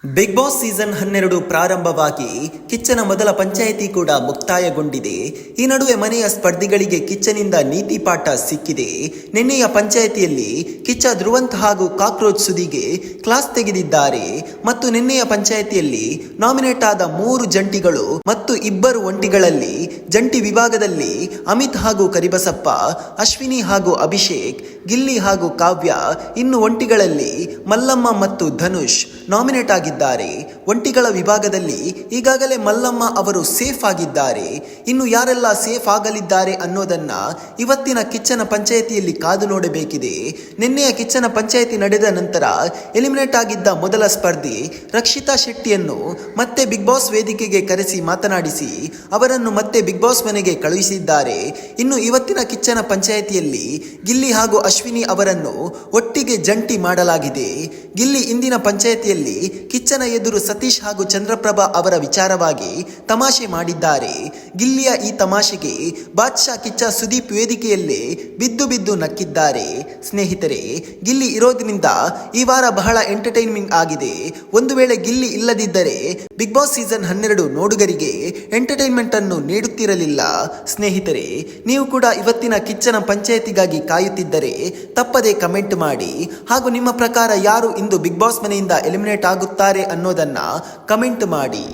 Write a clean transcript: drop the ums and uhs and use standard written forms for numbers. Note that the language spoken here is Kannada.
ಬಿಗ್ ಬಾಸ್ ಸೀಸನ್ 12 ಪ್ರಾರಂಭವಾಗಿ ಕಿಚ್ಚನ ಮೊದಲ ಪಂಚಾಯಿತಿ ಕೂಡ ಮುಕ್ತಾಯಗೊಂಡಿದೆ. ಈ ನಡುವೆ ಮನೆಯ ಸ್ಪರ್ಧಿಗಳಿಗೆ ಕಿಚ್ಚನಿಂದ ನೀತಿ ಪಾಠ ಸಿಕ್ಕಿದೆ. ನಿನ್ನೆಯ ಪಂಚಾಯಿತಿಯಲ್ಲಿ ಕಿಚ್ಚ ಧ್ರುವಂತ್ ಹಾಗೂ ಕಾಕ್ರೋಚ್ ಸುದಿಗೆ ಕ್ಲಾಸ್ ತೆಗೆದಿದ್ದಾರೆ ಮತ್ತು ನಿನ್ನೆಯ ಪಂಚಾಯಿತಿಯಲ್ಲಿ ನಾಮಿನೇಟ್ ಆದ 3 ಜಂಟಿಗಳು ಮತ್ತು 2 ಒಂಟಿಗಳಲ್ಲಿ ಜಂಟಿ ವಿಭಾಗದಲ್ಲಿ ಅಮಿತ್ ಹಾಗೂ ಕರಿಬಸಪ್ಪ, ಅಶ್ವಿನಿ ಹಾಗೂ ಅಭಿಷೇಕ್, ಗಿಲ್ಲಿ ಹಾಗೂ ಕಾವ್ಯ, ಇನ್ನು ಒಂಟಿಗಳಲ್ಲಿ ಮಲ್ಲಮ್ಮ ಮತ್ತು ಧನುಷ್ ನಾಮಿನೇಟ್ ಆಗಿದ್ದಾರೆ. ಒಂಟಿಗಳ ವಿಭಾಗದಲ್ಲಿ ಈಗಾಗಲೇ ಮಲ್ಲಮ್ಮ ಅವರು ಸೇಫ್ ಆಗಿದ್ದಾರೆ. ಇನ್ನು ಯಾರೆಲ್ಲ ಸೇಫ್ ಆಗಲಿದ್ದಾರೆ ಅನ್ನೋದನ್ನ ಇವತ್ತಿನ ಕಿಚ್ಚನ ಪಂಚಾಯಿತಿಯಲ್ಲಿ ಕಾದು ನೋಡಬೇಕಿದೆ. ನಿನ್ನೆಯ ಕಿಚ್ಚನ ಪಂಚಾಯಿತಿ ನಡೆದ ನಂತರ ಎಲಿಮಿನೇಟ್ ಆಗಿದ್ದ ಮೊದಲ ಸ್ಪರ್ಧಿ ರಕ್ಷಿತಾ ಶೆಟ್ಟಿಯನ್ನು ಮತ್ತೆ ಬಿಗ್ ಬಾಸ್ ವೇದಿಕೆಗೆ ಕರೆಸಿ ಮಾತನಾಡಿಸಿ ಅವರನ್ನು ಮತ್ತೆ ಬಿಗ್ ಬಾಸ್ ಮನೆಗೆ ಕಳುಹಿಸಿದ್ದಾರೆ. ಇನ್ನು ಇವತ್ತಿನ ಕಿಚ್ಚನ ಪಂಚಾಯಿತಿಯಲ್ಲಿ ಗಿಲ್ಲಿ ಹಾಗೂ ಅಶ್ವಿನಿ ಅವರನ್ನು ಒಟ್ಟಿಗೆ ಜಂಟಿ ಮಾಡಲಾಗಿದೆ. ಗಿಲ್ಲಿ ಇಂದಿನ ಪಂಚಾಯಿತಿಯಲ್ಲಿ ಕಿಚ್ಚನ ಎದುರು ಸತೀಶ್ ಹಾಗೂ ಚಂದ್ರಪ್ರಭಾ ಅವರ ವಿಚಾರವಾಗಿ ತಮಾಷೆ ಮಾಡಿದ್ದಾರೆ. ಗಿಲ್ಲಿಯ ಈ ತಮಾಷೆಗೆ ಬಾದ್ಶಾ ಕಿಚ್ಚ ಸುದೀಪ್ ವೇದಿಕೆಯಲ್ಲೇ ಬಿದ್ದು ನಕ್ಕಿದ್ದಾರೆ. ಸ್ನೇಹಿತರೆ, ಗಿಲ್ಲಿ ಇರೋದ್ರಿಂದ ಈ ವಾರ ಬಹಳ ಎಂಟರ್ಟೈನ್ಮೆಂಟ್ ಆಗಿದೆ. ಒಂದು ವೇಳೆ ಗಿಲ್ಲಿ ಇಲ್ಲದಿದ್ದರೆ ಬಿಗ್ ಬಾಸ್ ಸೀಸನ್ 12 ನೋಡುಗರಿಗೆ ಎಂಟರ್ಟೈನ್ಮೆಂಟ್ ಅನ್ನು ನೀಡುತ್ತಿರಲಿಲ್ಲ. ಸ್ನೇಹಿತರೆ, ನೀವು ಕೂಡ ಇವತ್ತಿನ ಕಿಚ್ಚನ ಪಂಚಾಯಿತಿಗಾಗಿ ಕಾಯುತ್ತಿದ್ದರೆ ತಪ್ಪದೆ ಕಮೆಂಟ್ ಮಾಡಿ ಹಾಗೂ ನಿಮ್ಮ ಪ್ರಕಾರ ಯಾರು ಇಂದು ಬಿಗ್ ಬಾಸ್ ಮನೆಯಿಂದ ಎಲಿಮಿನೇಟ್ ಆಗುತ್ತಾರೆ ಅನ್ನೋದನ್ನ ಕಮೆಂಟ್ ಮಾಡಿ.